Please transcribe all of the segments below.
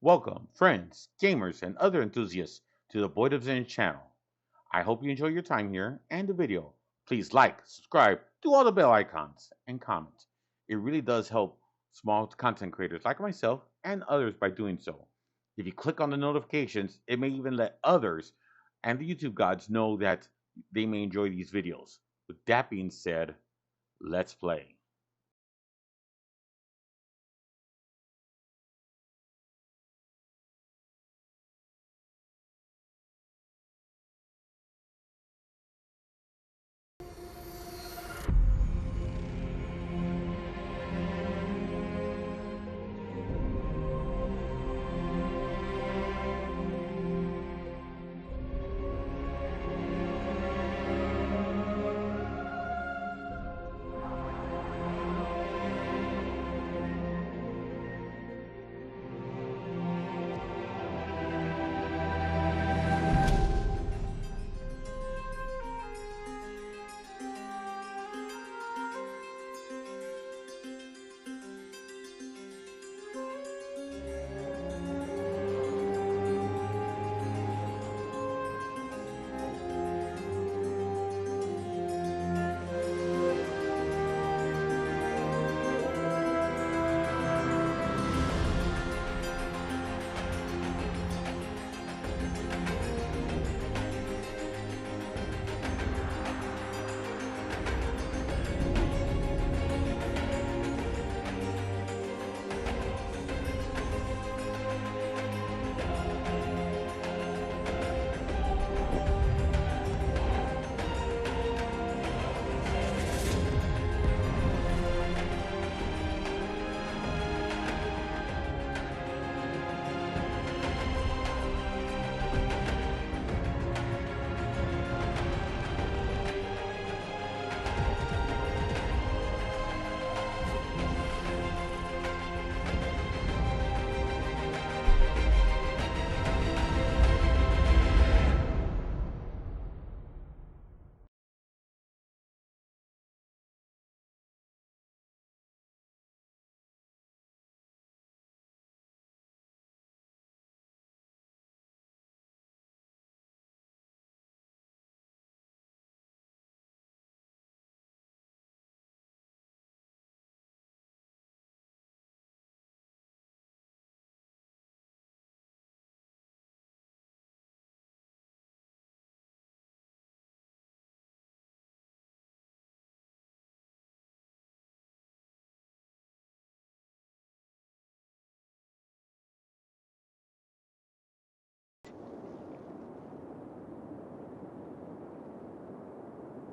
Welcome, friends, gamers, and other enthusiasts to the BoydofZINJ channel. I hope you enjoy your time here and the video. Please like, subscribe, do all the bell icons, and comment. It really does help small content creators like myself and others by doing so. If you click on the notifications, it may even let others and the YouTube gods know that they may enjoy these videos. With that being said, let's play.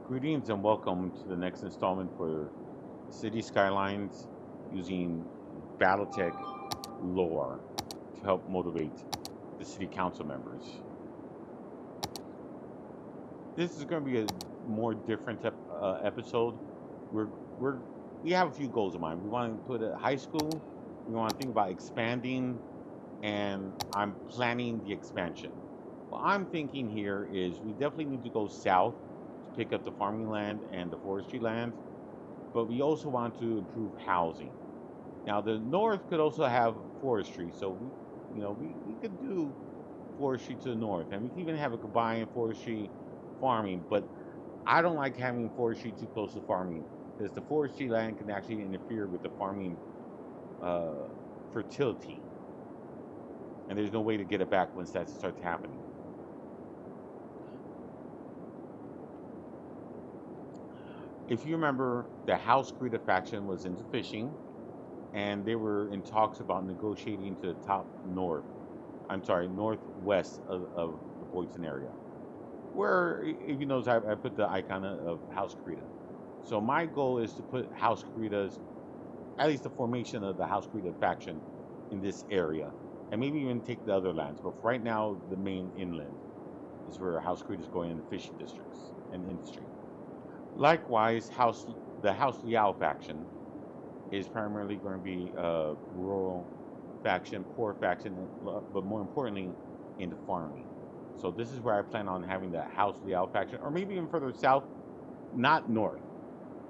Greetings and welcome to the next installment for City Skylines using Battletech lore to help motivate the city council members. This is going to be a more different episode. We're, we're, we have a few goals in mind. We want to put a high school, we want to think about expanding, and I'm planning the expansion. What I'm thinking here is we definitely need to go south to pick up the farming land and the forestry land, but we also want to improve housing. Now, the north could also have forestry, so we could do forestry to the north, and we can even have a combined forestry farming. But I don't like having forestry too close to farming because the forestry land can actually interfere with the farming uh, fertility, and there's no way to get it back once that starts happening. If you remember, the House Greta faction was into fishing, and they were in talks about negotiating to the top northwest of the Boydton area. Where, if you notice, I put the icon of House Greta. So my goal is to put House Greta's, at least the formation of the House Greta faction in this area, and maybe even take the other lands. But for right now, the main inland is where House Greta is going in the fishing districts and industry. Likewise, the House Liao faction is primarily going to be a rural faction, poor faction, but more importantly, into farming. So this is where I plan on having the House Liao faction, or maybe even further south, not north,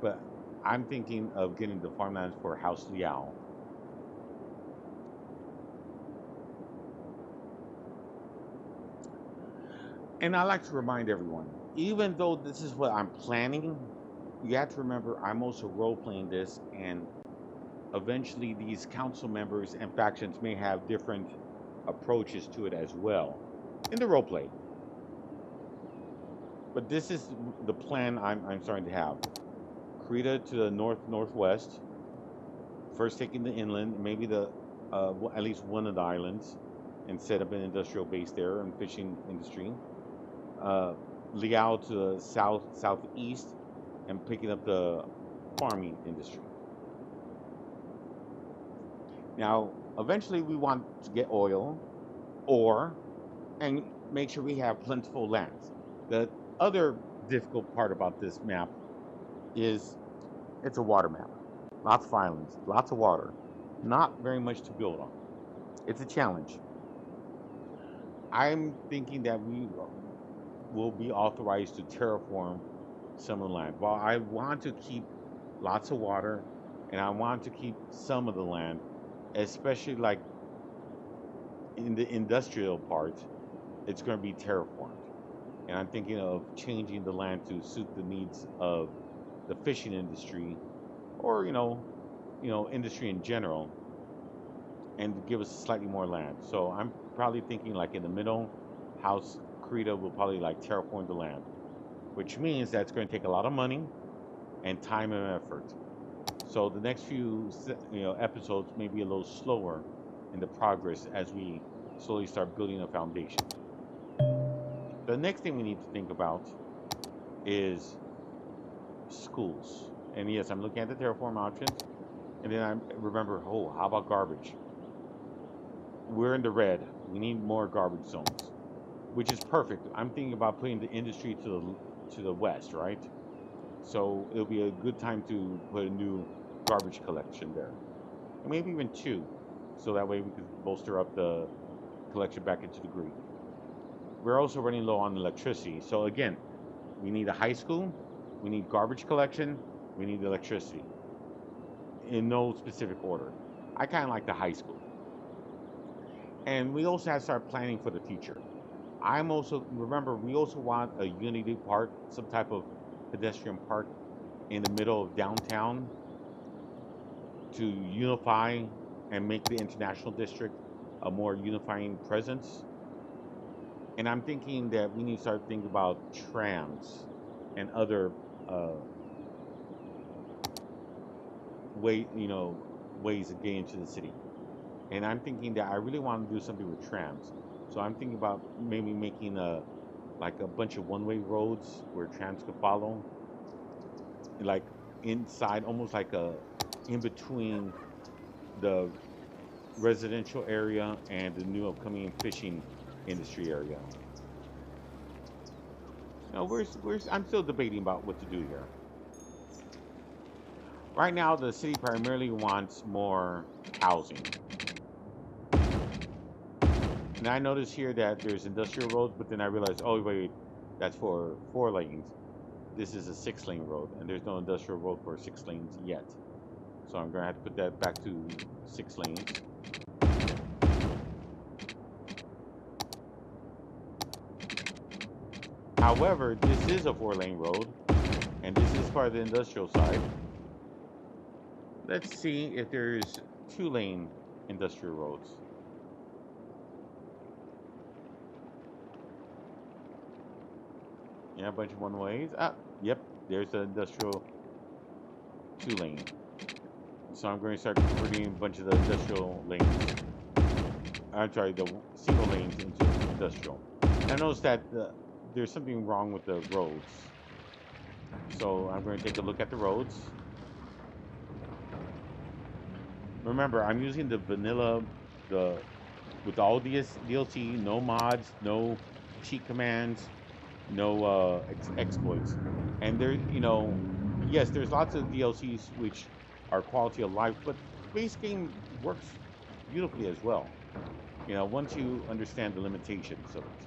but I'm thinking of getting the farmlands for House Liao. And I like to remind everyone, even though this is what I'm planning, you have to remember I'm also role playing this, and eventually these council members and factions may have different approaches to it as well in the role play. But this is the plan I'm starting to have. Krita to the northwest, first taking the inland, maybe the at least one of the islands, and set up an industrial base there and fishing industry. Liao to the southeast, and picking up the farming industry. Now, eventually, we want to get oil, ore, and make sure we have plentiful lands. The other difficult part about this map is it's a water map. Lots of islands, lots of water, not very much to build on. It's a challenge. I'm thinking that we will be authorized to terraform some of the land. While I want to keep lots of water, and I want to keep some of the land, especially like in the industrial part, it's going to be terraformed. And I'm thinking of changing the land to suit the needs of the fishing industry, or industry in general, and give us slightly more land. So I'm probably thinking like in the middle, House Krita will probably like terraform the land, which means that's going to take a lot of money and time and effort. So the next few episodes may be a little slower in the progress as we slowly start building a foundation. The next thing we need to think about is schools. And yes, I'm looking at the terraform options, and then I remember, how about garbage? We're in the red. We need more garbage zones, which is perfect. I'm thinking about putting the industry to the west, right? So it'll be a good time to put a new garbage collection there, and maybe even two, so that way we can bolster up the collection back into the green. We're also running low on electricity, so again, we need a high school, we need garbage collection, we need electricity, in no specific order. I kind of like the high school. And we also have to start planning for the future. Remember, we also want a Unity Park, some type of pedestrian park in the middle of downtown to unify and make the international district a more unifying presence. And I'm thinking that we need to start thinking about trams and other ways of getting into the city. And I'm thinking that I really want to do something with trams. So I'm thinking about maybe making a bunch of one-way roads where trams could follow, like inside, almost like in between the residential area and the new upcoming fishing industry area. Now, I'm still debating about what to do here. Right now, the city primarily wants more housing. And I notice here that there's industrial roads, but then I realized, oh wait, that's for 4 lanes. This is a 6-lane road, and there's no industrial road for 6 lanes yet. So I'm gonna have to put that back to 6 lanes. However, this is a 4-lane road, and this is part of the industrial side. Let's see if there's 2-lane industrial roads. Yeah, a bunch of one-ways. Yep, there's the industrial 2-lane. So I'm going to start converting a bunch of the industrial lanes. I'm sorry, the single lanes into industrial. I noticed that there's something wrong with the roads. So I'm going to take a look at the roads. Remember, I'm using the vanilla, with all DLC, no mods, no cheat commands, no exploits. And there, yes, there's lots of DLCs which are quality of life, but the base game works beautifully as well. Once you understand the limitations of it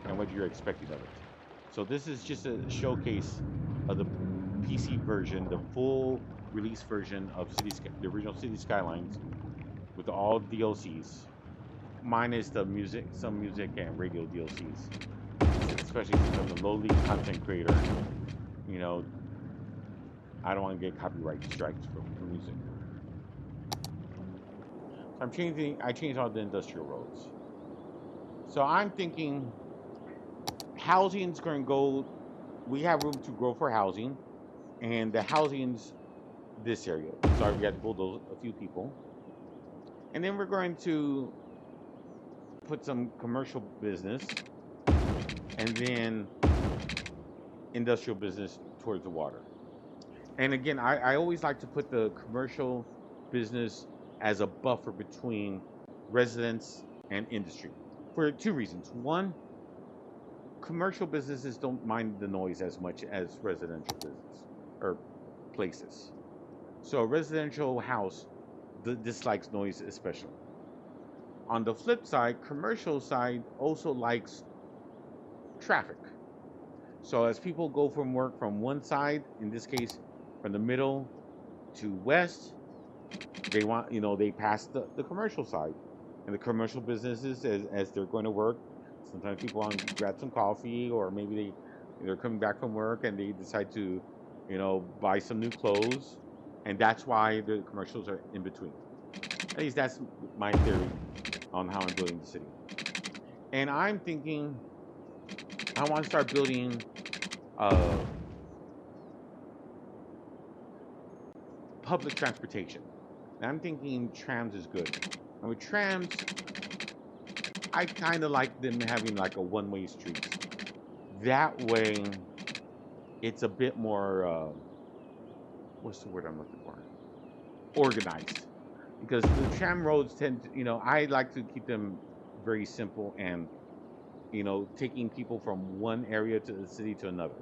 and what you're expecting of it. So this is just a showcase of the PC version, the full release version of the original City Skylines, with all DLCs, minus the music, some music and radio DLCs. especially since I'm a lowly content creator, you know, I don't want to get copyright strikes for music. So I changed all the industrial roads. So I'm thinking housing's going to go, we have room to grow for housing, and the housing's this area. Sorry, we had to bulldoze a few people. And then we're going to put some commercial business and then industrial business towards the water. And again, I always like to put the commercial business as a buffer between residents and industry for two reasons. One, commercial businesses don't mind the noise as much as residential business or places. So a residential house dislikes noise especially. On the flip side, commercial side also likes traffic. So as people go from work from one side, in this case, from the middle to west, they want, they pass the commercial side. And the commercial businesses, as they're going to work, sometimes people want to grab some coffee, or maybe they're coming back from work and they decide to, buy some new clothes. And that's why the commercials are in between. At least that's my theory on how I'm building the city. And I'm thinking I want to start building public transportation. And I'm thinking trams is good. And with trams, I kind of like them having like a one-way street. That way, it's a bit more, what's the word I'm looking for? Organized. Because the tram roads tend to, I like to keep them very simple and, taking people from one area to the city to another.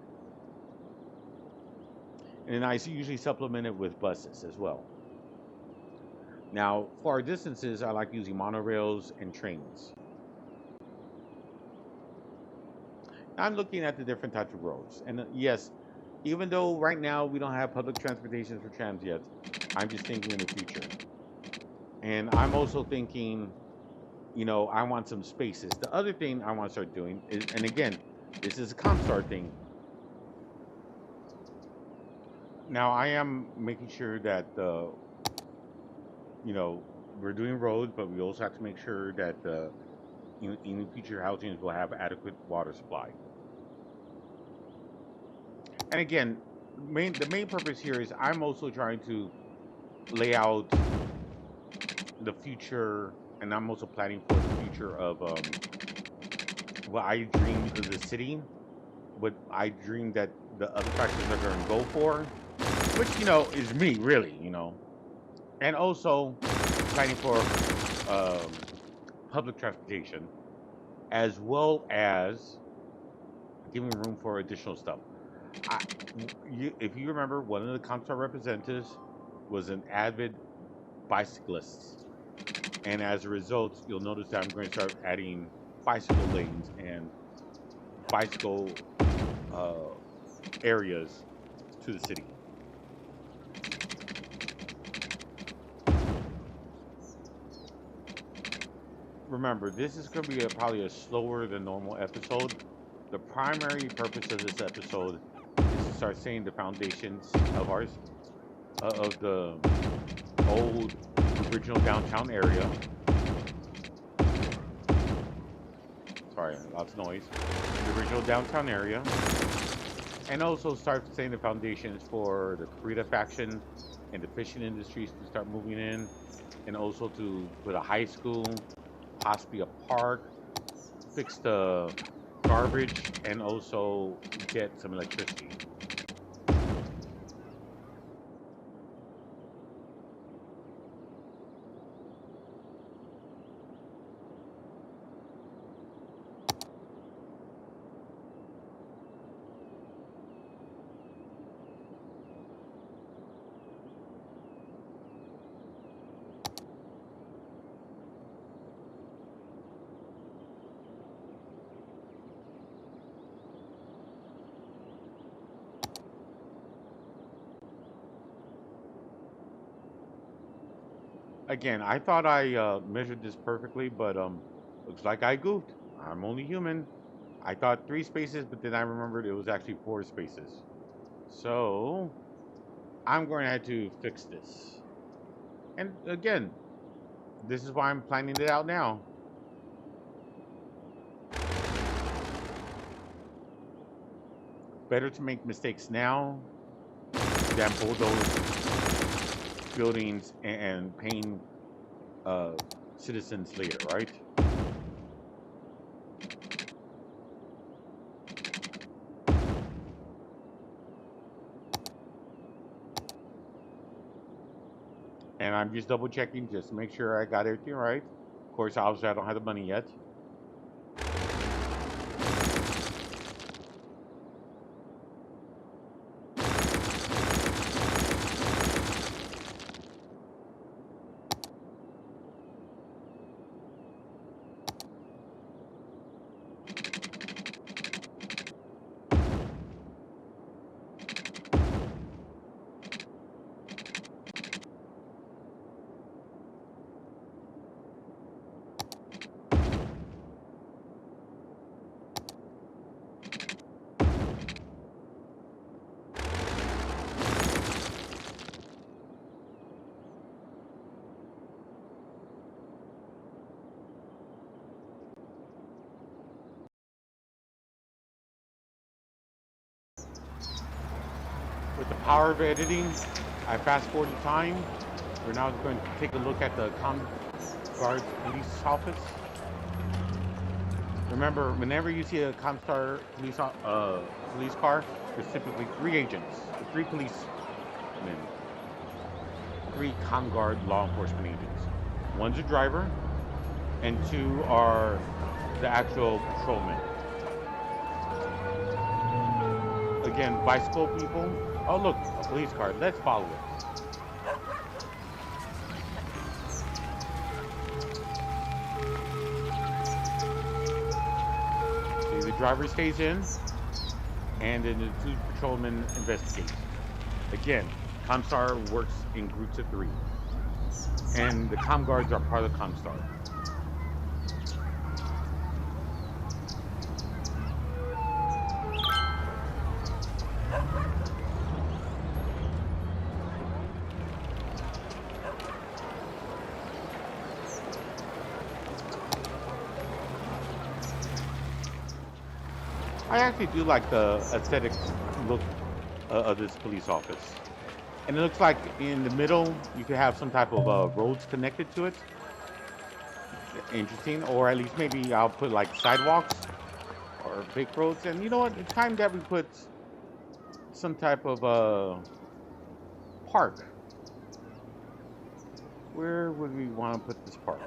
And I usually supplement it with buses as well. Now, far distances, I like using monorails and trains. I'm looking at the different types of roads. And yes, even though right now we don't have public transportation for trams yet, I'm just thinking in the future. And I'm also thinking, I want some spaces. The other thing I want to start doing is, and again, this is a Comstar thing. Now I am making sure that, we're doing roads, but we also have to make sure that in future housings will have adequate water supply. And again, the main purpose here is I'm also trying to lay out the future, and I'm also planning for the future of what I dream of the city, what I dream that the other factors are going to go for, which is me really, and also planning for public transportation, as well as giving room for additional stuff. If you remember, one of the Comstar representatives was an avid bicyclist, and as a result, you'll notice that I'm going to start adding bicycle lanes and bicycle areas to the city. Remember, this is going to be probably a slower than normal episode. The primary purpose of this episode is to start setting the foundations of of the old original downtown area. Sorry, lots of noise. The original downtown area. And also start setting the foundations for the Korea faction and the fishing industries to start moving in. And also to put a high school, possibly a park, fix the garbage, and also get some electricity. Again, I thought I measured this perfectly, but looks like I goofed. I'm only human. I thought 3 spaces, but then I remembered it was actually 4 spaces. So I'm going to have to fix this. And again, this is why I'm planning it out now. Better to make mistakes now than bulldoze buildings and paying citizens later, right? And I'm just double checking just to make sure I got everything right. Of course, obviously I don't have the money yet. With the power of editing, I fast forward the time. We're now going to take a look at the Guard Police Office. Remember, whenever you see a Comstar police car, there's typically 3 agents, 3 policemen, 3 Guard law enforcement agents. One's a driver, and 2 are the actual patrolmen. Again, bicycle people. Oh look, a police car. Let's follow it. See, the driver stays in, and then the 2 patrolmen investigate. Again, Comstar works in groups of 3, and the Guards are part of Comstar. I actually do like the aesthetic look of this police office. And it looks like in the middle, you could have some type of roads connected to it. Interesting. Or at least maybe I'll put like sidewalks or big roads. And you know what? It's time that we put some type of park. Where would we want to put this park?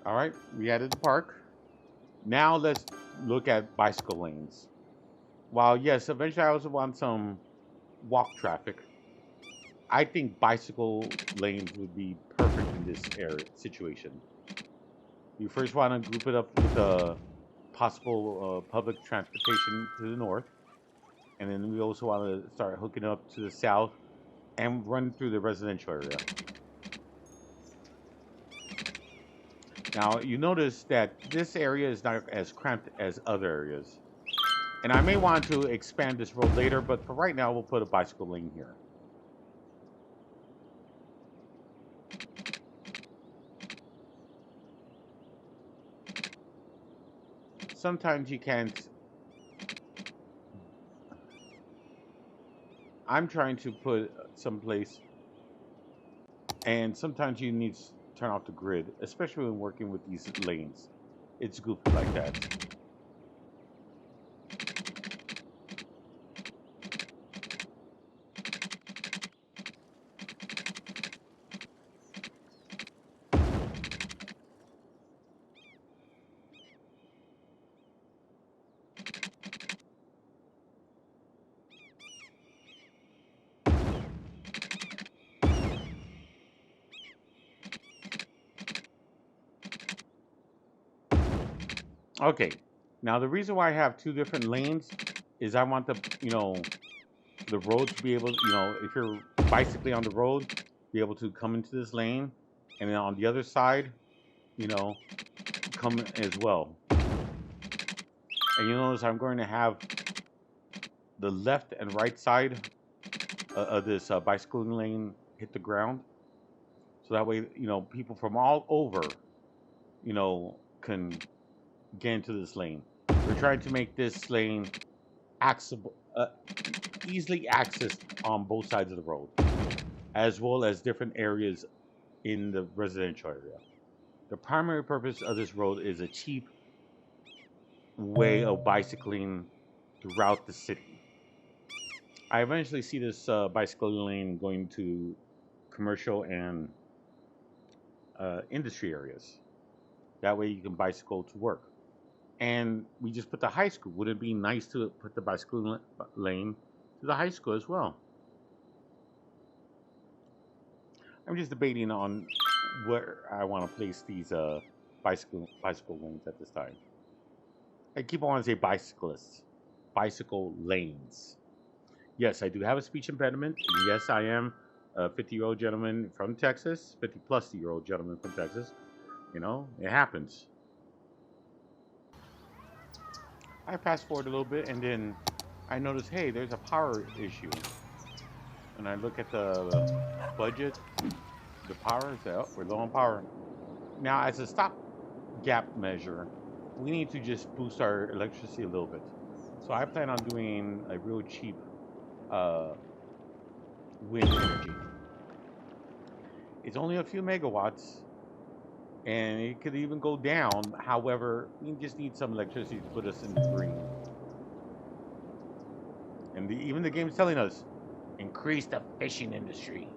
All right, we added the park. Now let's look at bicycle lanes. While yes, eventually I also want some walk traffic, I think bicycle lanes would be perfect in this situation. You first want to group it up with the possible public transportation to the north, and then we also want to start hooking up to the south and run through the residential area. Now, you notice that this area is not as cramped as other areas. And I may want to expand this road later, but for right now, we'll put a bicycle lane here. Sometimes you can't. I'm trying to put someplace, and sometimes you need to turn off the grid, especially when working with these lanes. It's goofy like that. Okay, now the reason why I have 2 different lanes is I want the road to be able to, if you're bicycling on the road, be able to come into this lane, and then on the other side, you know, come as well. And you notice I'm going to have the left and right side of this bicycling lane hit the ground, so that way, people from all over, can get into this lane. We're trying to make this lane accessible, easily accessed on both sides of the road, as well as different areas in the residential area. The primary purpose of this road is a cheap way of bicycling throughout the city. I eventually see this bicycle lane going to commercial and industry areas. That way you can bicycle to work. And we just put the high school. Would it be nice to put the bicycle lane to the high school as well? I'm just debating on where I want to place these bicycle lanes at this time. I keep on wanting to say bicyclists, bicycle lanes. Yes, I do have a speech impediment. Yes, I am a 50-year-old gentleman from Texas, 50-plus-year-old gentleman from Texas. It happens. I fast forward a little bit, and then I notice, hey, there's a power issue. And I look at the budget, the power, and say, oh, we're low on power. Now, as a stopgap measure, we need to just boost our electricity a little bit. So I plan on doing a real cheap wind energy. It's only a few megawatts, and it could even go down. However, we just need some electricity to put us in the green. And even the game's telling us, increase the fishing industry.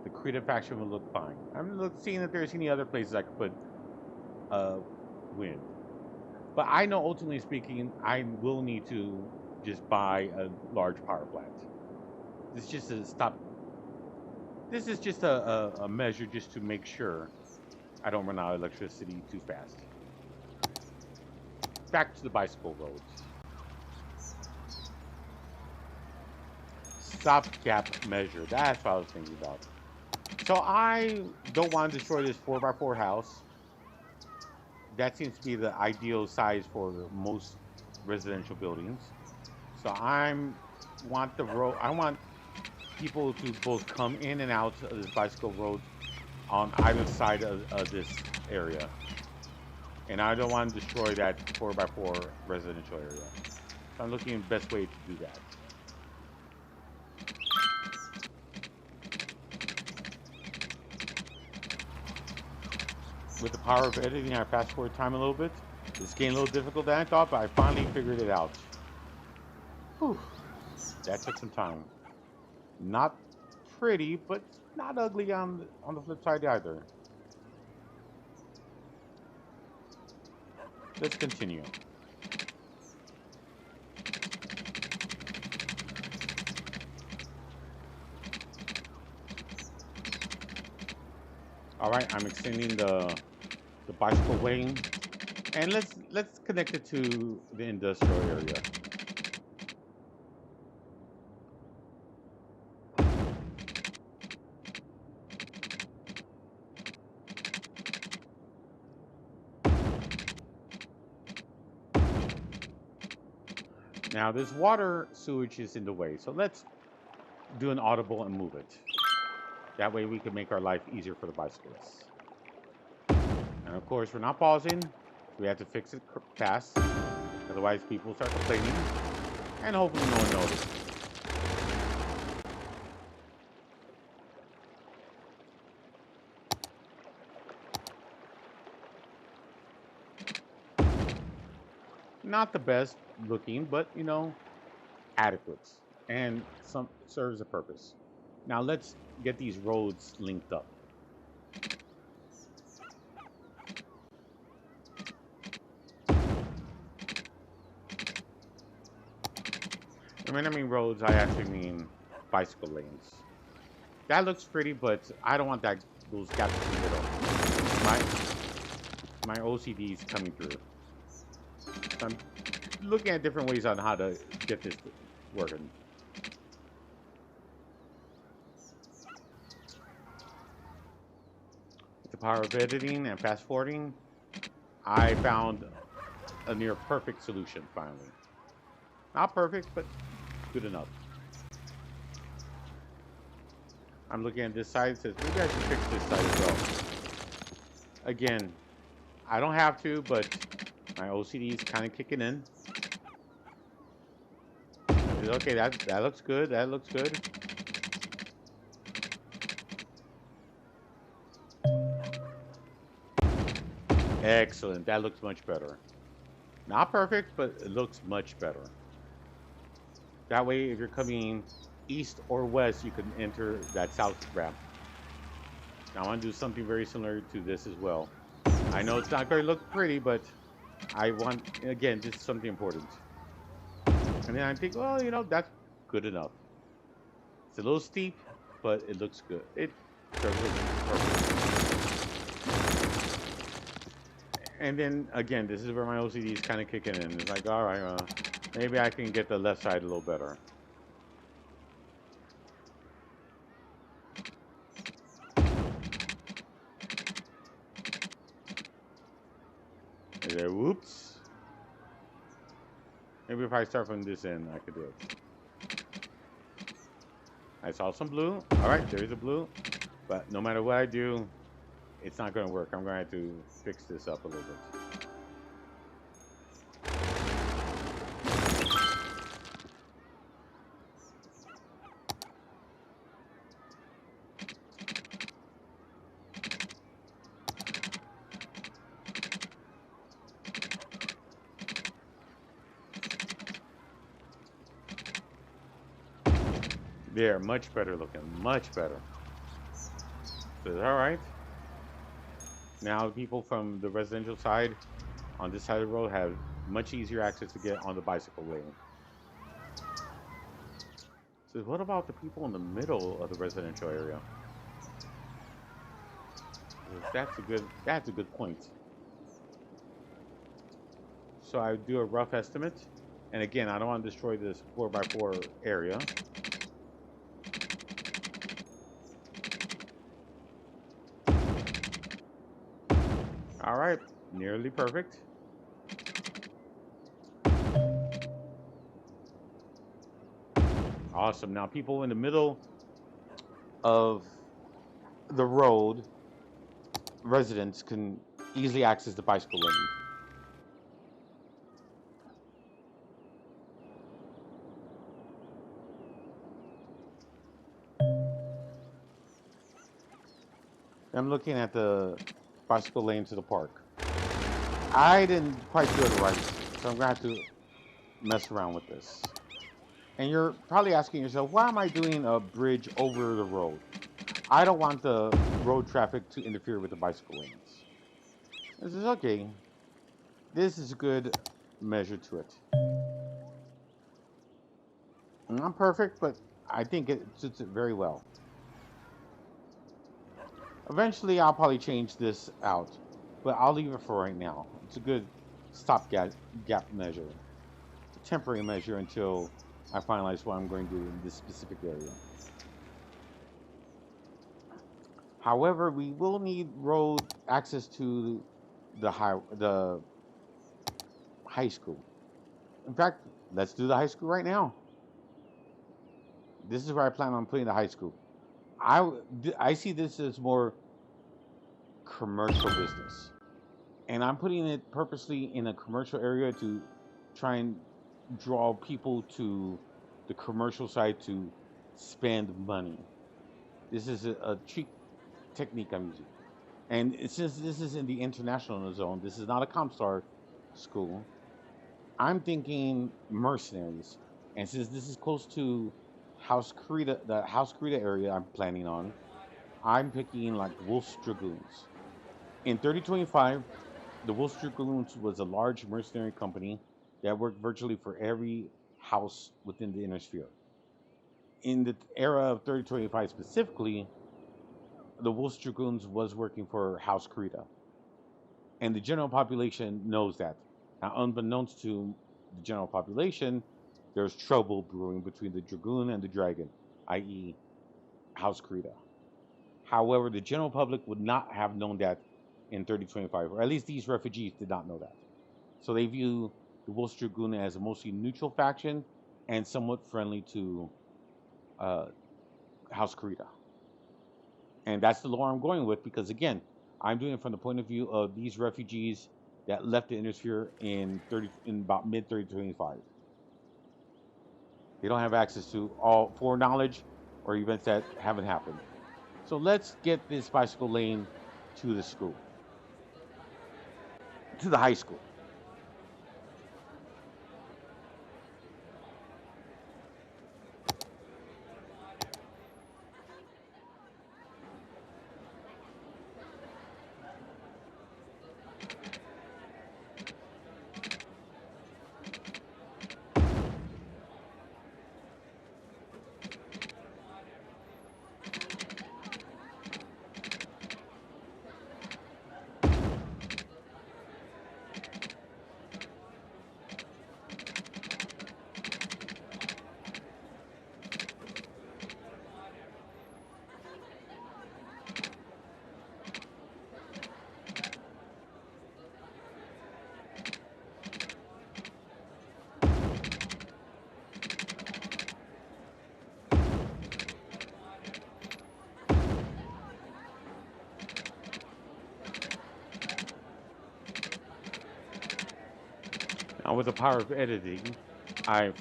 The creative faction will look fine. I'm seeing if there's any other places I could put wind. But I know, ultimately speaking, I will need to just buy a large power plant. This is just a stop. This is just a measure just to make sure I don't run out of electricity too fast. Back to the bicycle roads. Stopgap measure. That's what I was thinking about. So I don't want to destroy this 4x4 house. That seems to be the ideal size for most residential buildings. So I want people to both come in and out of this bicycle road on either side of this area. And I don't want to destroy that 4x4 residential area. So I'm looking at the best way to do that. With the power of editing, I fast forward time a little bit. It's getting a little difficult than I thought, but I finally figured it out. Whew. That took some time. Not pretty, but not ugly on the flip side either. Let's continue. All right, I'm extending the bicycle lane, and let's connect it to the industrial area. Now this water sewage is in the way, so let's do an audible and move it. That way we can make our life easier for the bicyclists. And of course, we're not pausing. We have to fix it fast. Otherwise, people start complaining. And hopefully no one notices. Not the best looking, but, adequate. And serves a purpose. Now let's get these roads linked up. And when I mean roads, I actually mean bicycle lanes. That looks pretty, but I don't want those gaps in the middle. My OCD is coming through. So I'm looking at different ways on how to get this working. With the power of editing and fast forwarding, I found a near perfect solution finally. Not perfect, but good enough. I'm looking at this side, it says maybe I should fix this side as well. Again, I don't have to, but my OCD is kind of kicking in. Okay, that looks good. That looks good. Excellent. That looks much better. Not perfect, but it looks much better. That way, if you're coming east or west, you can enter that south ramp. Now, I want to do something very similar to this as well. I know it's not going to look pretty, but I want, again, just something important. And then I think, well, you know, that's good enough. It's a little steep, but it looks good. It looks perfect. And then, again, this is where my OCD is kind of kicking in. It's like, all right, maybe I can get the left side a little better. There, whoops. Maybe if I start from this end, I could do it. I saw some blue. All right, there's a blue. But no matter what I do, it's not going to work. I'm going to have to fix this up a little bit. There, much better looking, much better. So, all right. Now people from the residential side on this side of the road have much easier access to get on the bicycle lane. So what about the people in the middle of the residential area? That's a good point. So I do a rough estimate, and again, I don't want to destroy this 4x4 area. All right, nearly perfect. Awesome. Now people in the middle of the road, residents can easily access the bicycle lane. I'm looking at the bicycle lane to the park. I didn't quite do it right, so I'm going to have to mess around with this. And you're probably asking yourself, why am I doing a bridge over the road? I don't want the road traffic to interfere with the bicycle lanes. This is okay. This is a good measure to it. Not perfect, but I think it suits it very well. Eventually, I'll probably change this out, but I'll leave it for right now. It's a good stopgap measure, a temporary measure until I finalize what I'm going to do in this specific area. However, we will need road access to the high school. In fact, let's do the high school right now. This is where I plan on putting the high school. I see this as more commercial business, and I'm putting it purposely in a commercial area to try and draw people to the commercial side to spend money. This is a cheap technique I'm using, and since this is in the international zone, this is not a Comstar school. I'm thinking mercenaries, and since this is close to the House Creta area I'm planning on, I'm picking like Wolf's Dragoons. In 3025, the Wolf's Dragoons was a large mercenary company that worked virtually for every house within the inner sphere. In the era of 3025 specifically, the Wolf's Dragoons was working for House Creta. And the general population knows that. Now, unbeknownst to the general population, there's trouble brewing between the Dragoon and the Dragon, i.e., House Krita. However, the general public would not have known that in 3025, or at least these refugees did not know that. So they view the Wolf's Dragoon as a mostly neutral faction and somewhat friendly to uh, House Krita. And that's the lore I'm going with because, again, I'm doing it from the point of view of these refugees that left the Innisphere in about mid 3025. They don't have access to all foreknowledge or events that haven't happened. So let's get this bicycle lane to the school, to the high school. Now with the power of editing, I've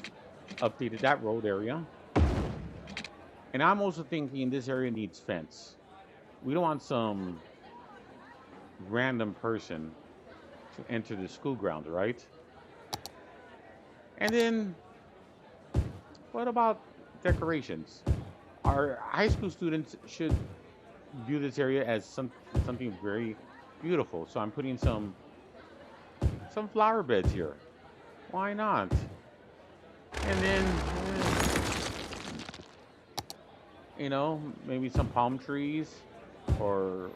updated that road area. And I'm also thinking this area needs fence. We don't want some random person to enter the school grounds, right? And then, what about decorations? Our high school students should view this area as something very beautiful. So I'm putting some flower beds here. Why not? And then, you know, maybe some palm trees or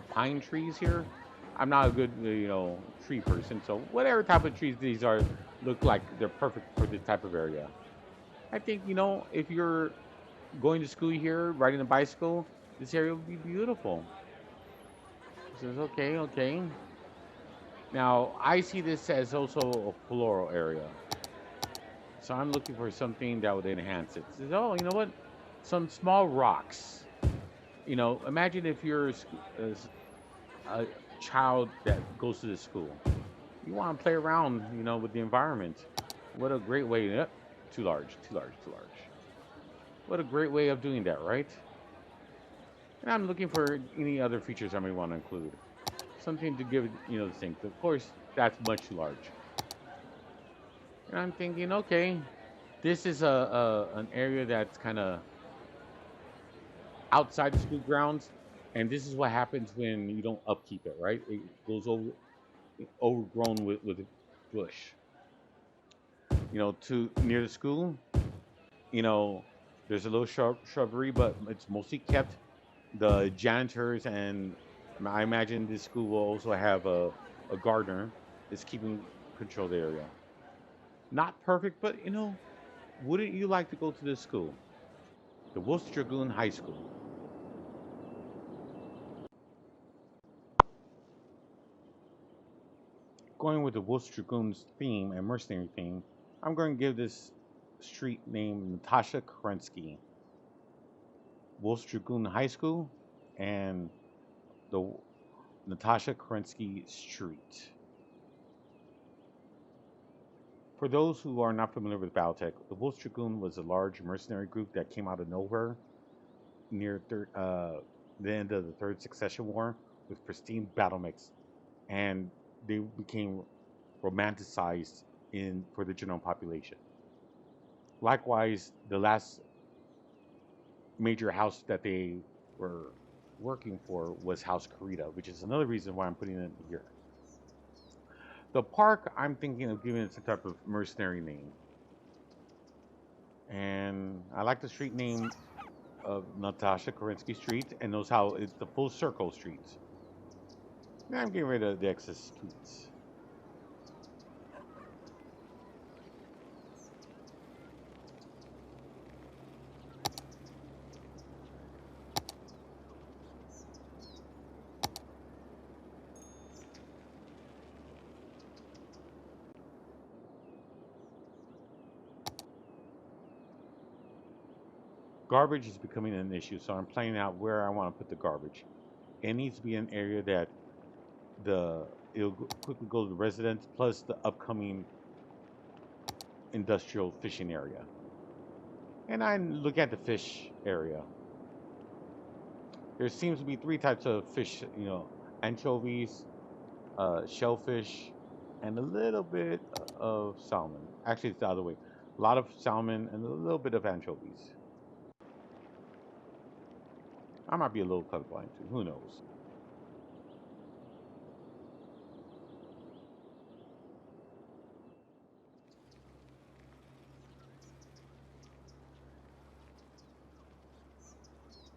pine trees here. I'm not a good, tree person, so whatever type of trees these are look like they're perfect for this type of area. I think, if you're going to school here, riding a bicycle, this area would be beautiful. This is okay, okay. Now, I see this as also a floral area. So I'm looking for something that would enhance it. Says, oh, you know what? Some small rocks. Imagine if you're a child that goes to the school. You want to play around, with the environment. What a great way. Yep, too large, too large, too large. What a great way of doing that, right? And I'm looking for any other features I may want to include. Something to give it, the thing. Of course, that's much too large. And I'm thinking, okay, this is an area that's kind of outside the school grounds, and this is what happens when you don't upkeep it, right? It goes overgrown with bush. To near the school, there's a little shrubbery, but it's mostly kept. The janitors and I imagine this school will also have a gardener that's keeping control of the area. Not perfect, but wouldn't you like to go to this school? The Wolf's Dragoon High School. Going with the Wolf's Dragoon's theme and mercenary theme, I'm going to give this street name Natasha Kerensky. Wolf's Dragoon High School and the Natasha Kerensky Street. For those who are not familiar with Battletech, the Wolf's Dragoon was a large mercenary group that came out of nowhere near the end of the Third Succession War with pristine battle mix, and they became romanticized for the general population. Likewise, the last major house that they were working for was House Krita, which is another reason why I'm putting it here. The park, I'm thinking of giving it some type of mercenary name. And I like the street name of Natasha Kerensky Street, and knows how it's the full circle streets. Now I'm getting rid of the excess streets. garbage is becoming an issue, so I'm planning out where I want to put the garbage. It needs to be an area that quickly go to the residents plus the upcoming industrial fishing area. And I look at the fish area. There seems to be three types of fish, anchovies, shellfish, and a little bit of salmon. Actually, it's the other way. A lot of salmon and a little bit of anchovies. I might be a little colorblind too. Who knows?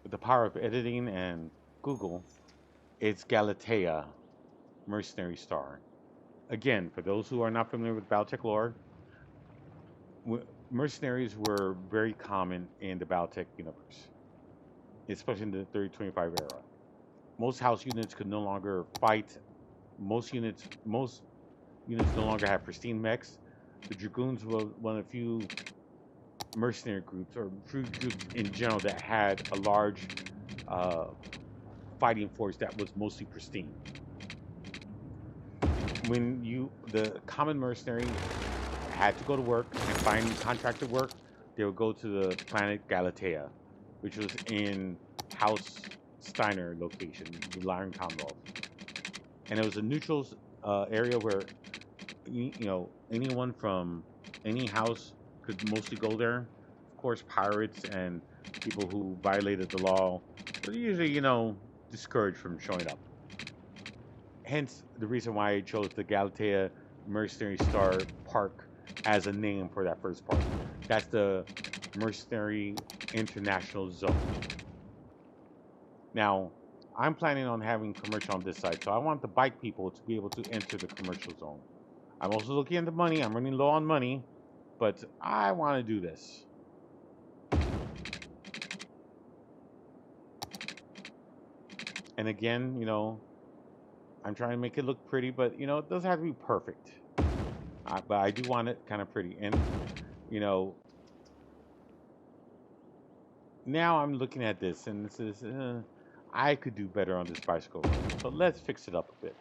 With the power of editing and Google, it's Galatea, Mercenary Star. Again, for those who are not familiar with Battletech lore, mercenaries were very common in the Battletech universe, especially in the 3025 era. Most house units could no longer fight. Most units no longer have pristine mechs. The Dragoons were one of the few mercenary groups, or few groups in general, that had a large fighting force that was mostly pristine. When the common mercenary had to go to work and find contracted work, they would go to the planet Galatea, which was in House Steiner location, the Lyran Commonwealth. And it was a neutral area where anyone from any house could mostly go there. Of course, pirates and people who violated the law were usually, discouraged from showing up. Hence, the reason why I chose the Galatea Mercenary Star Park as a name for that first park. That's the Mercenary International Zone. Now, I'm planning on having commercial on this side, so I want the bike people to be able to enter the commercial zone. I'm also looking into money. I'm running low on money, but I want to do this. And again, I'm trying to make it look pretty, but it doesn't have to be perfect. But I do want it kind of pretty. And now I'm looking at this, and this is I could do better on this bicycle road. So let's fix it up a bit.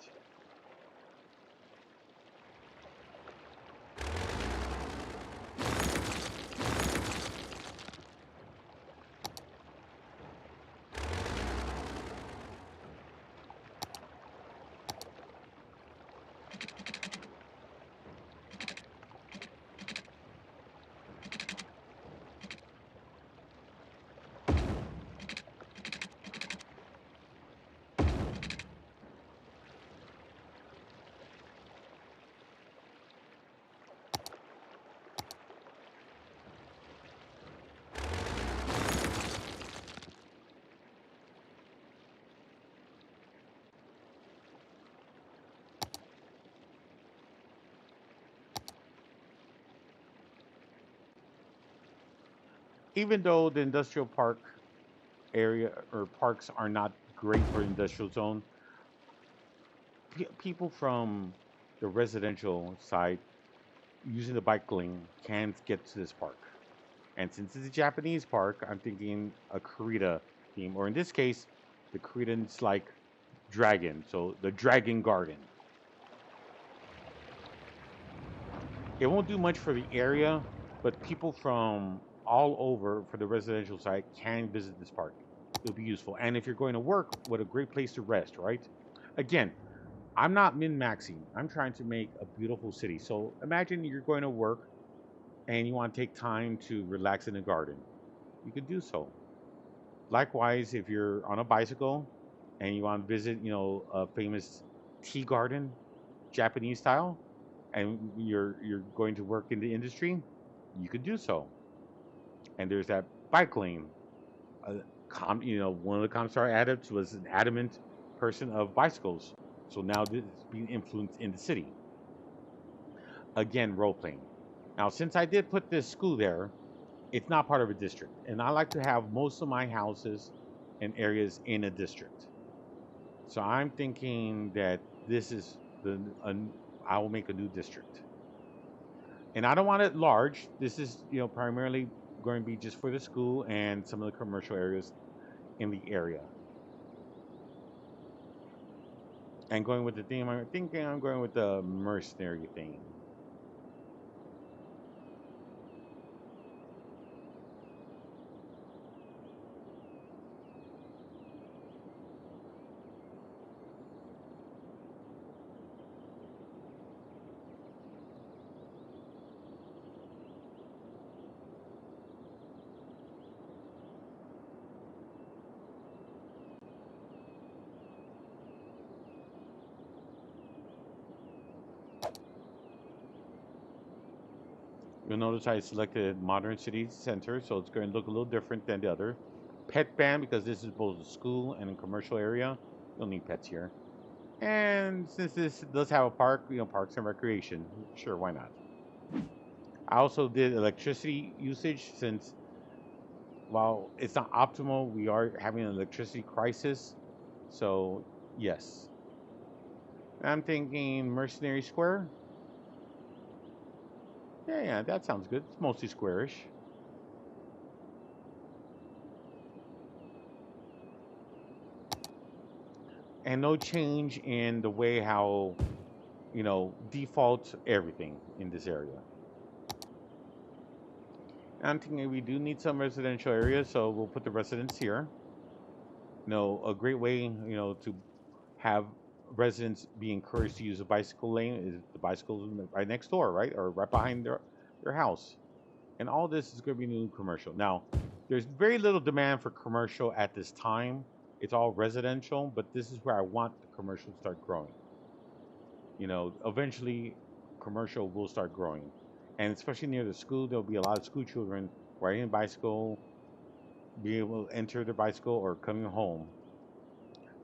Even though the industrial park area or parks are not great for industrial zone, people from the residential side using the bike lane can get to this park. And since it's a Japanese park, I'm thinking a Kurita theme, or in this case, the Kuritans like dragon, so the Dragon Garden. It won't do much for the area, but people from all over for the residential side can visit this park. It'll be useful. And if you're going to work, what a great place to rest, right? Again, I'm not min-maxing. I'm trying to make a beautiful city. So imagine you're going to work and you want to take time to relax in the garden. You could do so. Likewise, if you're on a bicycle and you want to visit, a famous tea garden, Japanese style, and you're going to work in the industry, you could do so. And there's that bike lane. One of the Comstar adepts was an adamant person of bicycles. So now this is being influenced in the city. Again, role playing. Now, since I did put this school there, it's not part of a district. And I like to have most of my houses and areas in a district. So I'm thinking that this is I will make a new district. And I don't want it large. This is, primarily going to be just for the school and some of the commercial areas in the area. And going with the theme, I'm thinking I'm going with the mercenary theme. You'll notice I selected Modern City Center, so it's going to look a little different than the other. Pet ban, because this is both a school and a commercial area. You'll need pets here. And since this does have a park, parks and recreation, sure, why not? I also did electricity usage since, while it's not optimal, we are having an electricity crisis. So, yes. I'm thinking Mercenary Square. Yeah, that sounds good. It's mostly squarish. And no change in the way how, default everything in this area. I'm thinking we do need some residential areas, so we'll put the residents here. A great way, to have residents be encouraged to use a bicycle lane is the bicycles right next door, right? Or right behind their house. And all this is going to be new commercial. Now, there's very little demand for commercial at this time. It's all residential, but this is where I want the commercial to start growing. Eventually, commercial will start growing. And especially near the school, there'll be a lot of school children riding a bicycle, be able to enter their bicycle or coming home.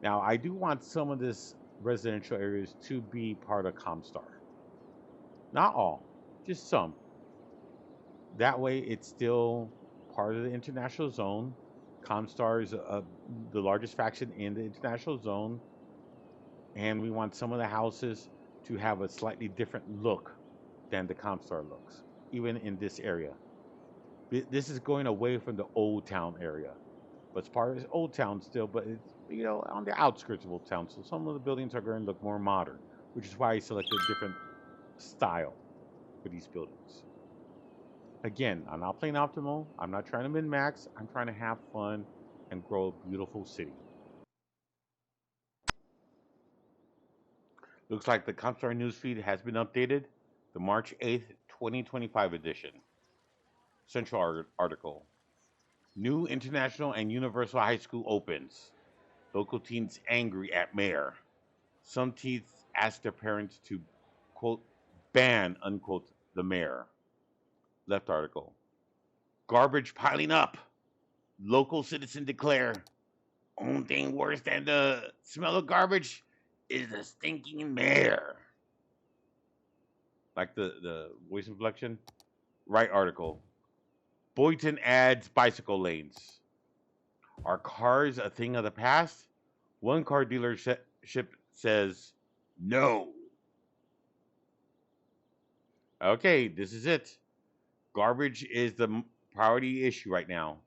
Now, I do want some of this residential areas to be part of Comstar. Not all, just some. That way, it's still part of the international zone. Comstar is the largest faction in the international zone, and we want some of the houses to have a slightly different look than the Comstar looks, even in this area. This is going away from the Old Town area, but it's part of this Old Town still, but it's on the outskirts of Old Town, so some of the buildings are going to look more modern, which is why I selected a different style for these buildings. Again, I'm not playing optimal. I'm not trying to min-max. I'm trying to have fun and grow a beautiful city. Looks like the Comstar newsfeed has been updated. The March 8th, 2025 edition. Central article. New International and Universal High School opens. Local teens angry at mayor. Some teens ask their parents to, quote, ban, unquote, the mayor. Left article. Garbage piling up. Local citizen declare. Only thing worse than the smell of garbage is the stinking mayor. Like the voice inflection. Right article. Boydton adds bicycle lanes. Are cars a thing of the past? One car dealership says no. Okay, this is it. Garbage is the priority issue right now.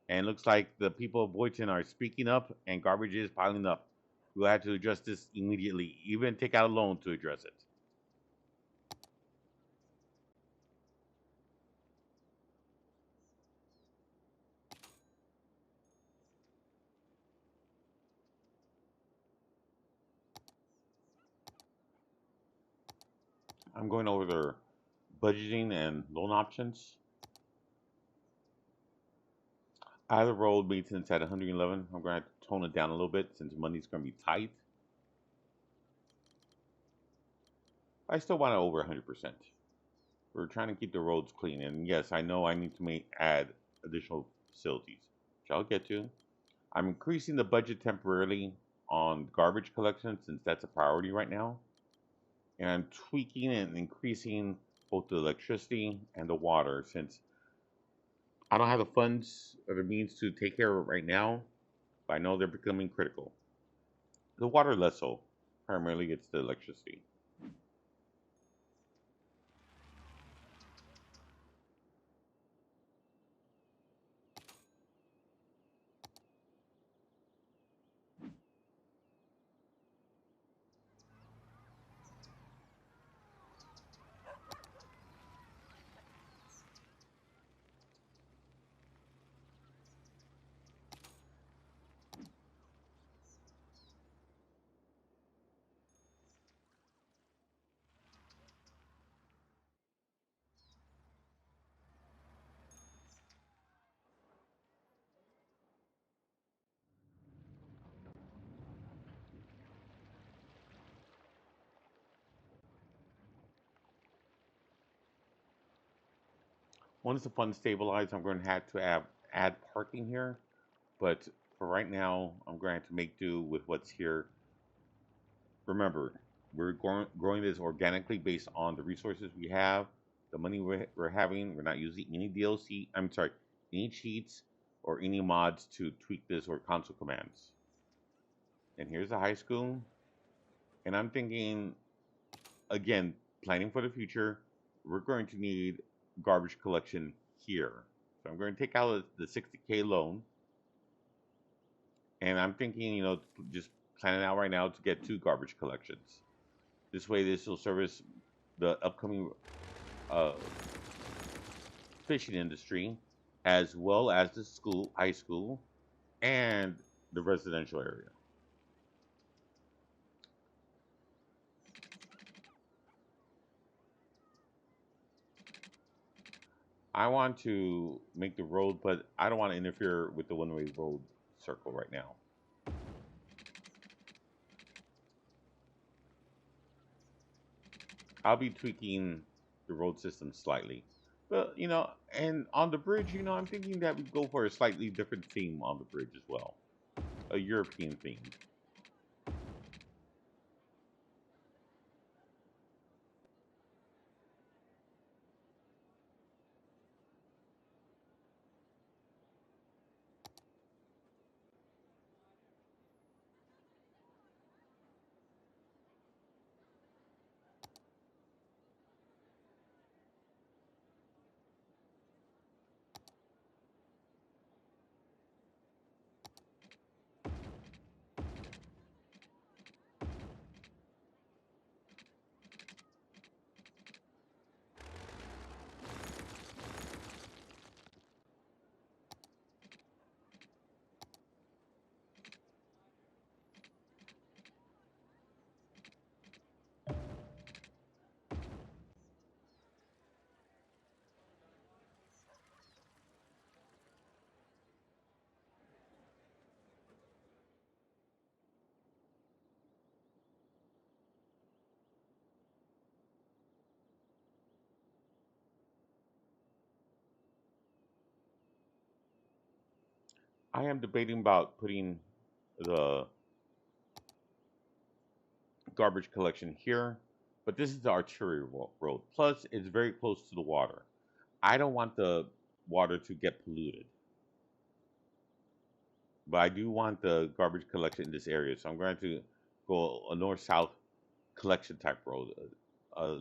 And it looks like the people of Boydton are speaking up and garbage is piling up. We'll have to address this immediately, even take out a loan to address it. I'm going over their budgeting and loan options. I have the road maintenance at 111. I'm going to have to tone it down a little bit since money's going to be tight. I still want it over 100%. We're trying to keep the roads clean. And yes, I know I need to add additional facilities, which I'll get to. I'm increasing the budget temporarily on garbage collection since that's a priority right now. And I'm tweaking and increasing both the electricity and the water since I don't have the funds or the means to take care of it right now, but I know they're becoming critical. The water less so. Primarily it's the electricity. Once the funds stabilize, I'm going to have to add parking here. But for right now, I'm going to have to make do with what's here. Remember, we're growing this organically based on the resources we have, the money we're having. We're not using any DLC, I'm sorry, any cheats or any mods to tweak this or console commands. And here's the high school. And I'm thinking, again, planning for the future, we're going to need garbage collection here. So I'm going to take out the 60K loan. And I'm thinking, just planning out right now to get 2 garbage collections. This way, this will service the upcoming uh, fishing industry, as well as the high school, and the residential area. I want to make the road, but I don't want to interfere with the one-way road circle right now. I'll be tweaking the road system slightly. But, and on the bridge, I'm thinking that we go for a slightly different theme on the bridge as well. A European theme. I am debating about putting the garbage collection here, but this is the arterial road. Plus, it's very close to the water. I don't want the water to get polluted, but I do want the garbage collection in this area. So I'm going to go a north-south collection type road, a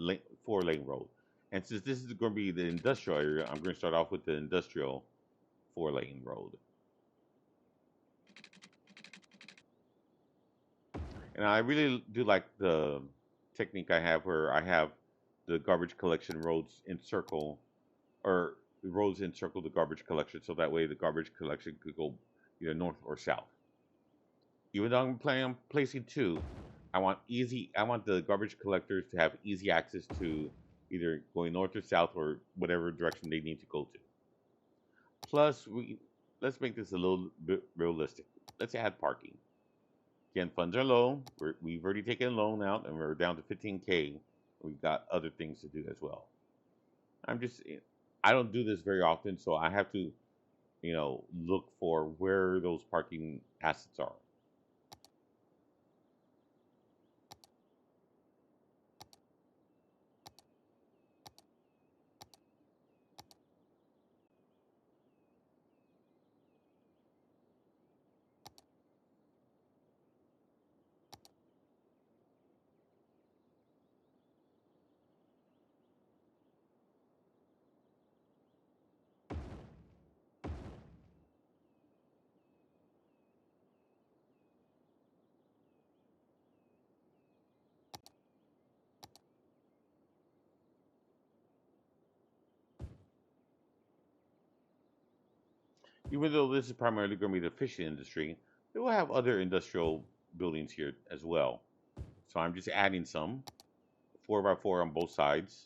4-lane road. And since this is going to be the industrial area, I'm going to start off with the industrial 4-lane road. And I really do like the technique I have where I have the garbage collection roads encircle, or the roads encircle the garbage collection, so that way the garbage collection could go either north or south. Even though I'm planning on placing 2, I want the garbage collectors to have easy access to either going north or south or whatever direction they need to go to. Plus, let's make this a little bit realistic. Let's add parking. Again, funds are low. We've already taken a loan out, and we're down to 15K. We've got other things to do as well. I don't do this very often, so I have to, look for where those parking assets are. Even though this is primarily going to be the fishing industry, they will have other industrial buildings here as well. So I'm just adding some 4x4 on both sides,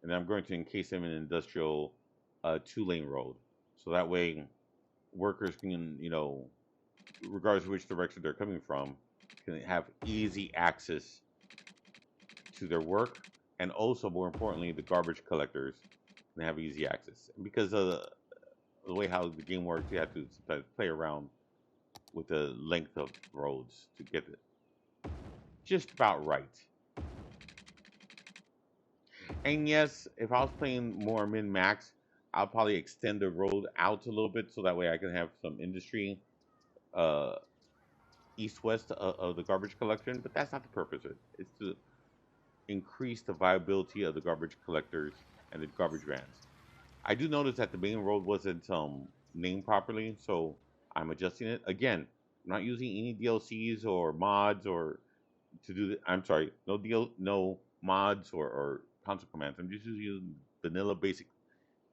and then I'm going to encase them in an industrial 2-lane road. So that way, workers can, regardless of which direction they're coming from, can have easy access to their work, and also more importantly, the garbage collectors and have easy access. And because of the way how the game works, you have to sometimes play around with the length of roads to get it just about right. And yes, if I was playing more min max, I'll probably extend the road out a little bit so that way I can have some industry uh, east west of the garbage collection. But that's not the purpose of it. It's to increase the viability of the garbage collectors and the garbage vans. I do notice that the main road wasn't named properly, so I'm adjusting it. Again, I'm not using any DLCs or mods or to do the, I'm sorry, no mods or console commands. I'm just using vanilla basic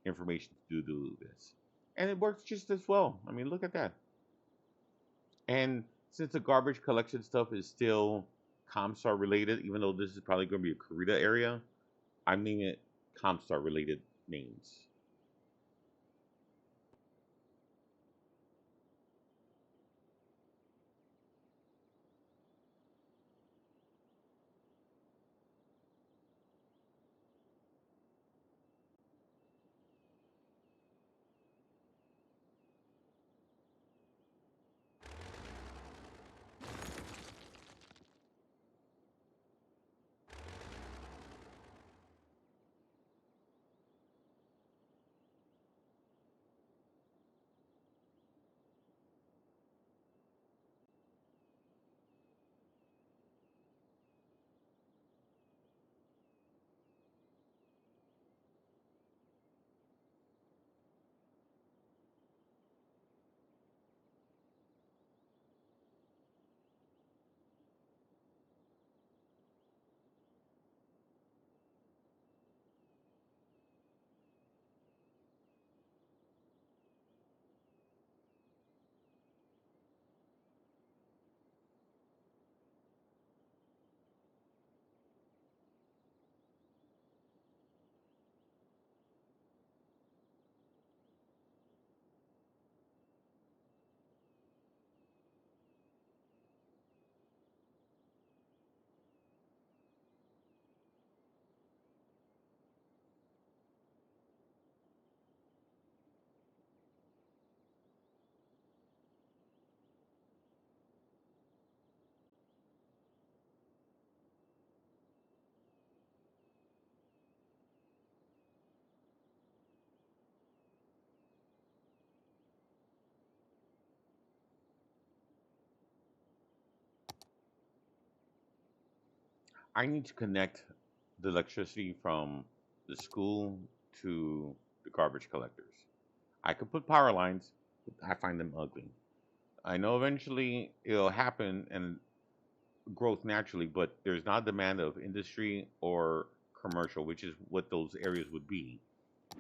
information to do this. And it works just as well. I mean, look at that. And since the garbage collection stuff is still Comstar related, even though this is probably going to be a Karita area, I'm naming it Comstar related names. I need to connect the electricity from the school to the garbage collectors. I could put power lines, but I find them ugly. I know eventually it'll happen and growth naturally, but there's not a demand of industry or commercial, which is what those areas would be.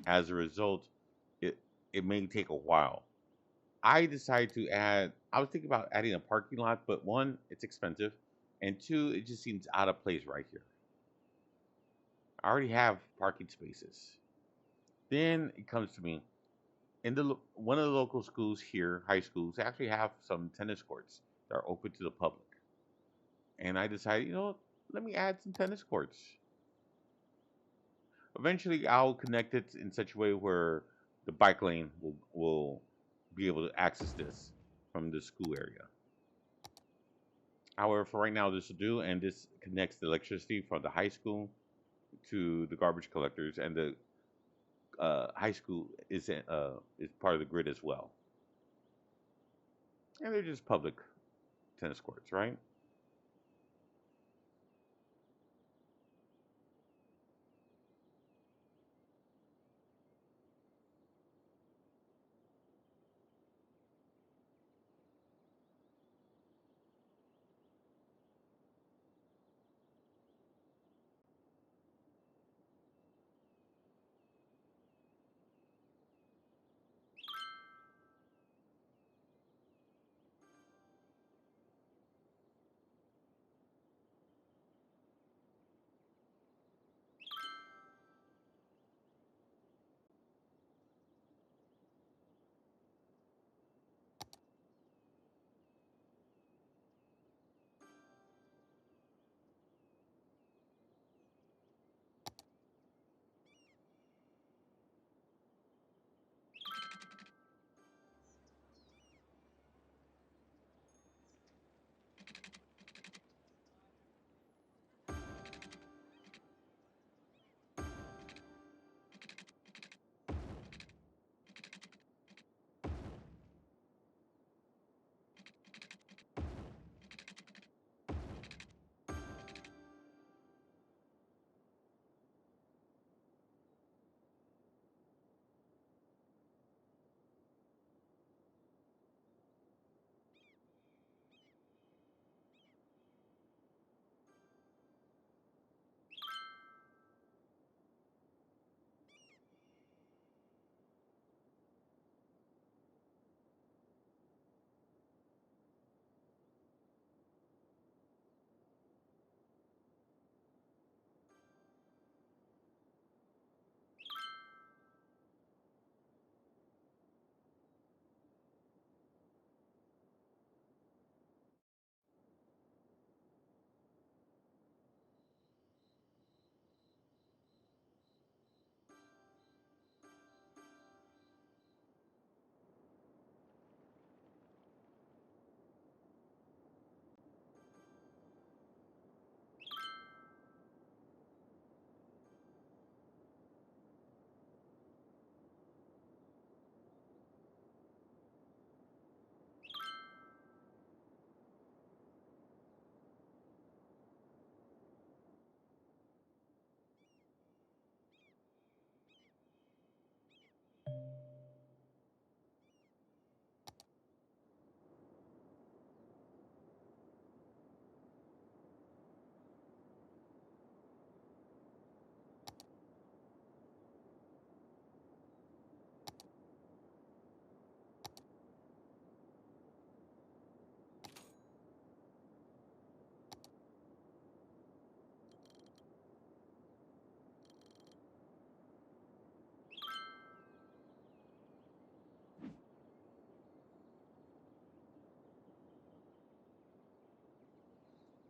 As a result, it it may take a while. I decided to add. I was thinking about adding a parking lot, but one, it's expensive, and two, it just seems out of place right here. I already have parking spaces. Then it comes to me in one of the local schools here, high schools, actually have some tennis courts that are open to the public. And I decided, let me add some tennis courts. Eventually, I'll connect it in such a way where the bike lane will be able to access this from the school area. However, for right now, this will do, and this connects the electricity from the high school to the garbage collectors, and the high school is part of the grid as well. And they're just public tennis courts, right?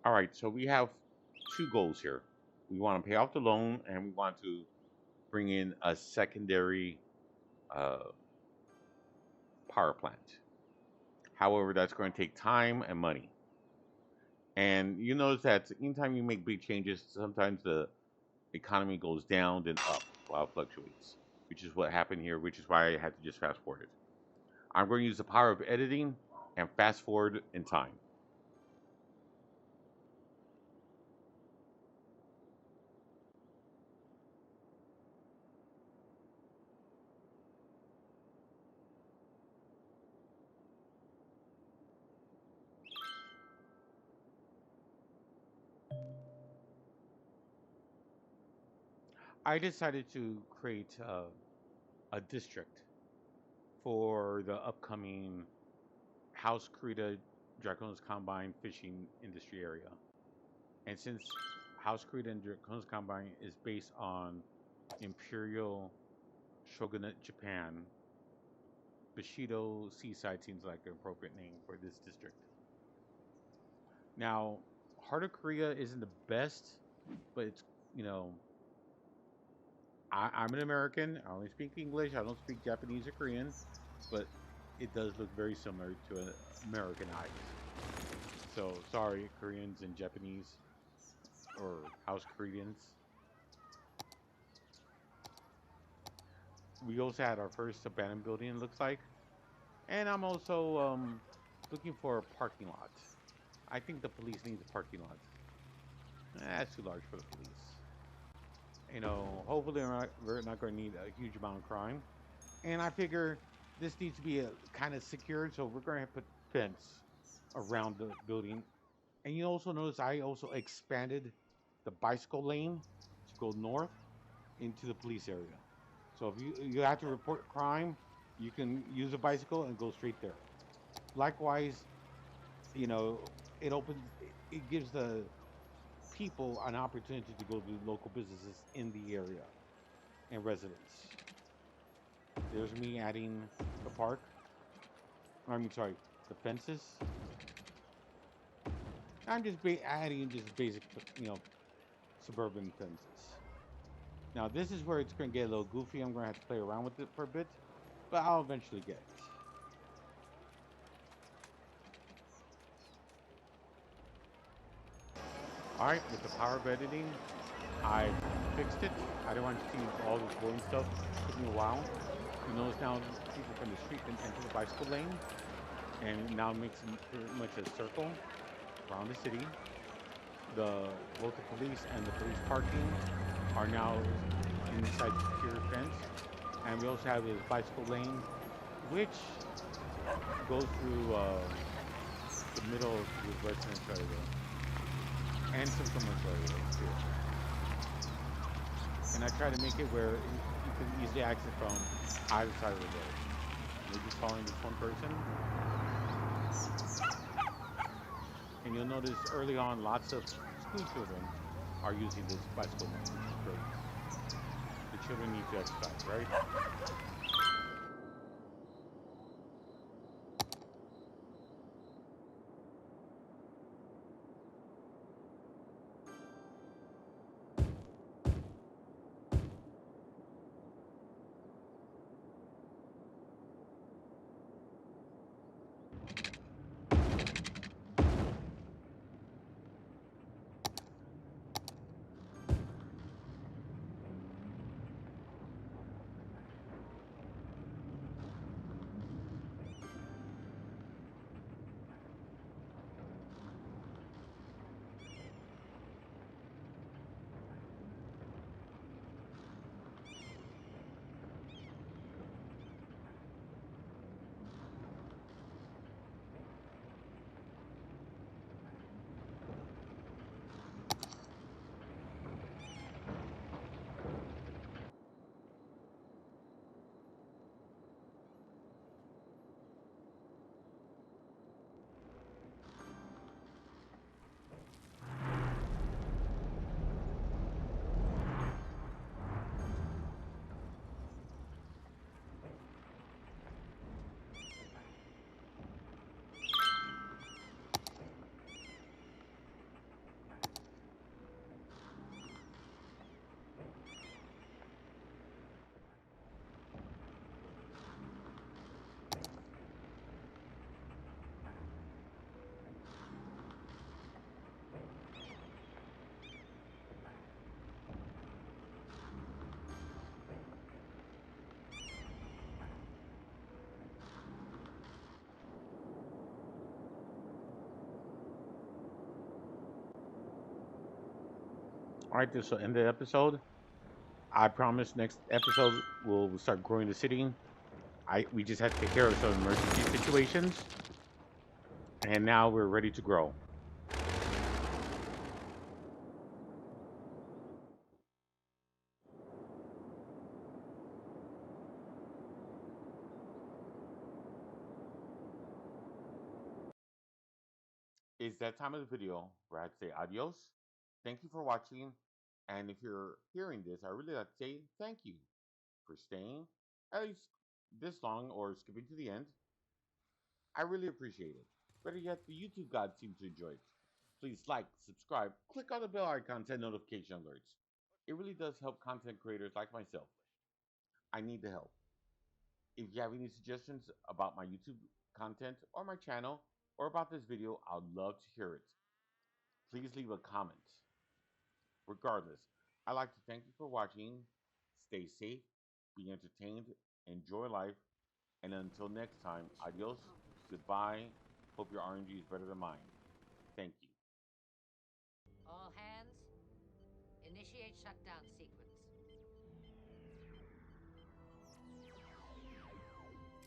All right, so we have two goals here. We want to pay off the loan, and we want to bring in a secondary uh, power plant. However, that's going to take time and money. And you notice that anytime you make big changes, sometimes the economy goes down, then up while it fluctuates, which is what happened here, which is why I had to just fast forward it. I'm going to use the power of editing and fast forward in time. I decided to create a district for the upcoming House Creta Draconis Combine fishing industry area. And since House Creta and Draconis Combine is based on Imperial Shogunate Japan, Bushido Seaside seems like an appropriate name for this district. Now, Heart of Korea isn't the best, but it's, you know, I'm an American. I only speak English. I don't speak Japanese or Korean, but it does look very similar to an American eyes. So sorry, Koreans and Japanese or House Koreans. We also had our first abandoned building, it looks like, and I'm also looking for a parking lot. I think the police needs a parking lot. That's too large for the police. You know, hopefully we're not going to need a huge amount of crime. And I figure this needs to be a kind of secured, so we're going to put fence around the building. And you also notice I also expanded the bicycle lane to go north into the police area. So if you have to report crime, you can use a bicycle and go straight there. Likewise, you know, it gives the people an opportunity to go to local businesses in the area and residents. There's me adding the park. I mean, sorry, the fences. I'm just adding just basic, you know, suburban fences. Now this is where it's going to get a little goofy. I'm going to have to play around with it for a bit, but I'll eventually get it. All right, with the power of editing, I fixed it. I don't want to see all this boring stuff. It took me a while. You notice now people from the street can enter the bicycle lane, and now it makes pretty much a circle around the city. Both the police and the police parking are now inside the secure fence, and we also have this bicycle lane, which goes through the middle of the residential area and some commercial areas too. And I try to make it where you can easily access from either side of the road. We're just following this one person. And you'll notice early on lots of school children are using this bicycle lane, which is great. The children need to exercise, right? All right, this will end the episode. I promise next episode we'll start growing the city. We just had to take care of some emergency situations, and now we're ready to grow. It's that time of the video where I have to say adios. Thank you for watching, and if you're hearing this, I really like to say thank you for staying at least this long or skipping to the end. I really appreciate it. Better yet, the YouTube gods seem to enjoy it. Please like, subscribe, click on the bell icon to notification alerts. It really does help content creators like myself. I need the help. If you have any suggestions about my YouTube content or my channel or about this video, I'd love to hear it. Please leave a comment. Regardless, I'd like to thank you for watching. Stay safe, be entertained, enjoy life, and until next time, adios, goodbye. Hope your RNG is better than mine. Thank you. All hands, initiate shutdown sequence.